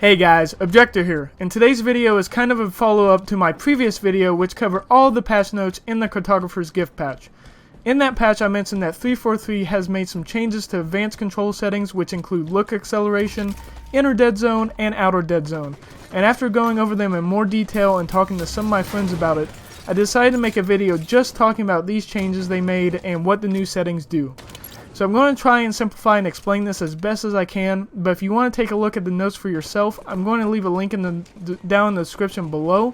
Hey guys, Objector here, and today's video is kind of a follow-up to my previous video which covered all the patch notes in the Cartographer's gift patch. In that patch I mentioned that 343 has made some changes to advanced control settings which include look acceleration, inner dead zone, and outer dead zone. And after going over them in more detail and talking to some of my friends about it, I decided to make a video just talking about these changes they made and what the new settings do. So I'm going to try and simplify and explain this as best as I can, but if you want to take a look at the notes for yourself, I'm going to leave a link down in the description below.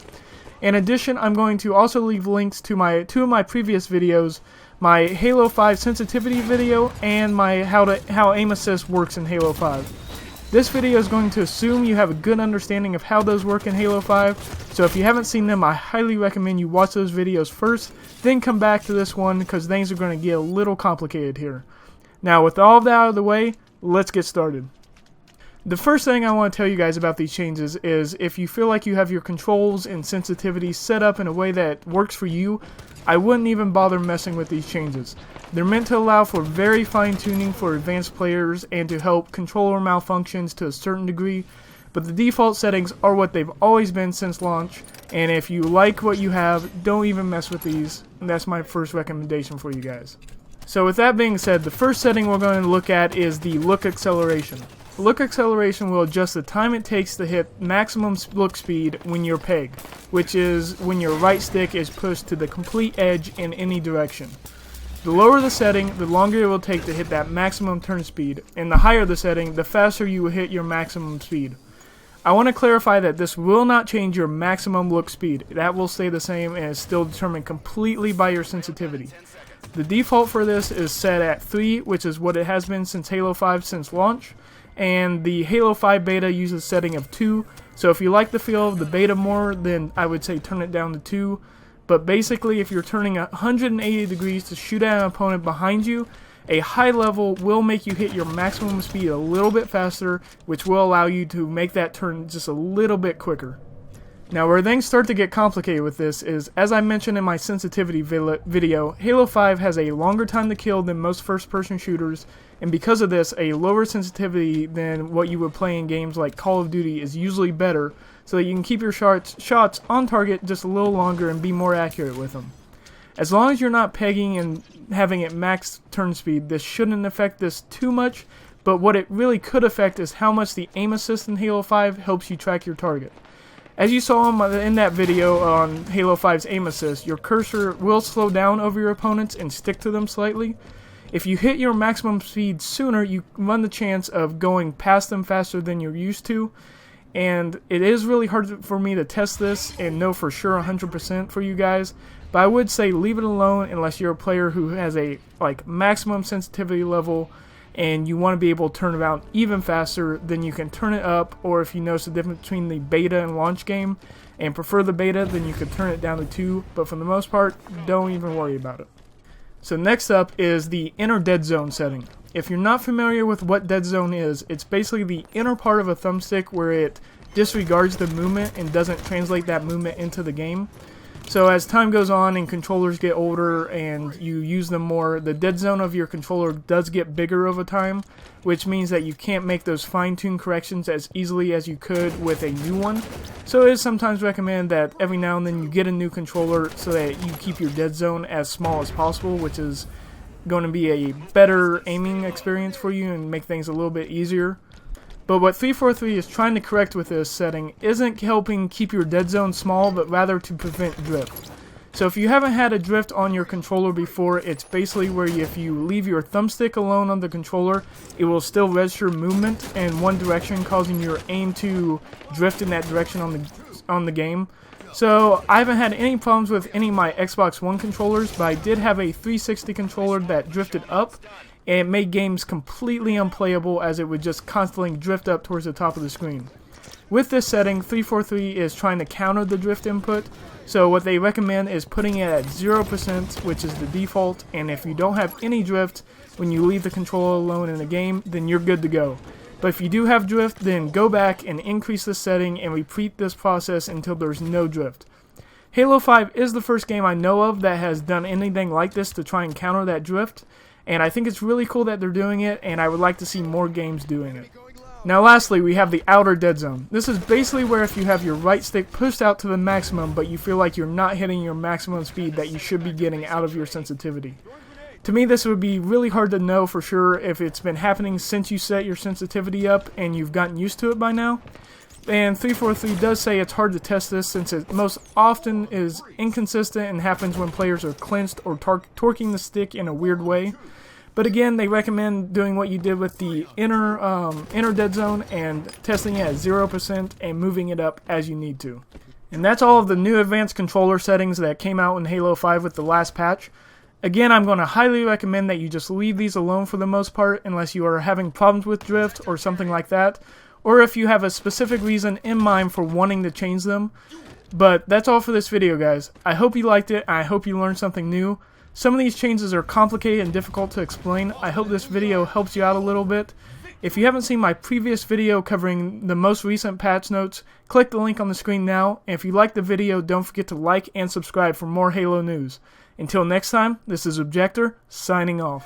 In addition, I'm going to also leave links to two of my previous videos, my Halo 5 sensitivity video and my how aim assist works in Halo 5. This video is going to assume you have a good understanding of how those work in Halo 5, so if you haven't seen them, I highly recommend you watch those videos first, then come back to this one because things are going to get a little complicated here. Now, with all of that out of the way, let's get started. The first thing I want to tell you guys about these changes is if you feel like you have your controls and sensitivity set up in a way that works for you, I wouldn't even bother messing with these changes. They're meant to allow for very fine tuning for advanced players and to help controller malfunctions to a certain degree, but the default settings are what they've always been since launch, and if you like what you have, don't even mess with these. That's my first recommendation for you guys. So with that being said, the first setting we're going to look at is the look acceleration. Look acceleration will adjust the time it takes to hit maximum look speed when you're pegged, which is when your right stick is pushed to the complete edge in any direction. The lower the setting, the longer it will take to hit that maximum turn speed, and the higher the setting, the faster you will hit your maximum speed. I want to clarify that this will not change your maximum look speed. That will stay the same and is still determined completely by your sensitivity. The default for this is set at 3, which is what it has been since Halo 5 since launch, and the Halo 5 beta uses a setting of 2, so if you like the feel of the beta more, then I would say turn it down to 2, but basically if you're turning 180 degrees to shoot at an opponent behind you, a high level will make you hit your maximum speed a little bit faster, which will allow you to make that turn just a little bit quicker. Now where things start to get complicated with this is, as I mentioned in my sensitivity video, Halo 5 has a longer time to kill than most first-person shooters, and because of this, a lower sensitivity than what you would play in games like Call of Duty is usually better, so that you can keep your shots on target just a little longer and be more accurate with them. As long as you're not pegging and having it max turn speed, this shouldn't affect this too much, but what it really could affect is how much the aim assist in Halo 5 helps you track your target. As you saw in that video on Halo 5's aim assist, your cursor will slow down over your opponents and stick to them slightly. If you hit your maximum speed sooner, you run the chance of going past them faster than you're used to. And it is really hard for me to test this and know for sure 100% for you guys. But I would say leave it alone unless you're a player who has a maximum sensitivity level and you want to be able to turn it around even faster, then you can turn it up, or if you notice the difference between the beta and launch game and prefer the beta, then you could turn it down to 2, but for the most part, don't even worry about it. So next up is the inner dead zone setting. If you're not familiar with what dead zone is, it's basically the inner part of a thumbstick where it disregards the movement and doesn't translate that movement into the game. So as time goes on and controllers get older and you use them more, the dead zone of your controller does get bigger over time, which means that you can't make those fine-tuned corrections as easily as you could with a new one. So it is sometimes recommended that every now and then you get a new controller so that you keep your dead zone as small as possible, which is going to be a better aiming experience for you and make things a little bit easier. But what 343 is trying to correct with this setting isn't helping keep your dead zone small, but rather to prevent drift. So if you haven't had a drift on your controller before, it's basically where if you leave your thumbstick alone on the controller, it will still register movement in one direction, causing your aim to drift in that direction on the game. So I haven't had any problems with any of my Xbox One controllers, but I did have a 360 controller that drifted up, and it made games completely unplayable as it would just constantly drift up towards the top of the screen. With this setting, 343 is trying to counter the drift input, so what they recommend is putting it at 0%, which is the default, and if you don't have any drift when you leave the controller alone in the game, then you're good to go. But if you do have drift, then go back and increase the setting and repeat this process until there's no drift. Halo 5 is the first game I know of that has done anything like this to try and counter that drift, and I think it's really cool that they're doing it, and I would like to see more games doing it. Now lastly, we have the outer dead zone. This is basically where if you have your right stick pushed out to the maximum, but you feel like you're not hitting your maximum speed that you should be getting out of your sensitivity. To me, this would be really hard to know for sure if it's been happening since you set your sensitivity up and you've gotten used to it by now. And 343 does say it's hard to test this since it most often is inconsistent and happens when players are clenched or torquing the stick in a weird way. But again, they recommend doing what you did with the inner dead zone and testing it at 0% and moving it up as you need to. And that's all of the new advanced controller settings that came out in Halo 5 with the last patch. Again, I'm going to highly recommend that you just leave these alone for the most part unless you are having problems with drift or something like that, or if you have a specific reason in mind for wanting to change them. But that's all for this video, guys. I hope you liked it, and I hope you learned something new. Some of these changes are complicated and difficult to explain. I hope this video helps you out a little bit. If you haven't seen my previous video covering the most recent patch notes, click the link on the screen now. And if you liked the video, don't forget to like and subscribe for more Halo news. Until next time, this is Objector, signing off.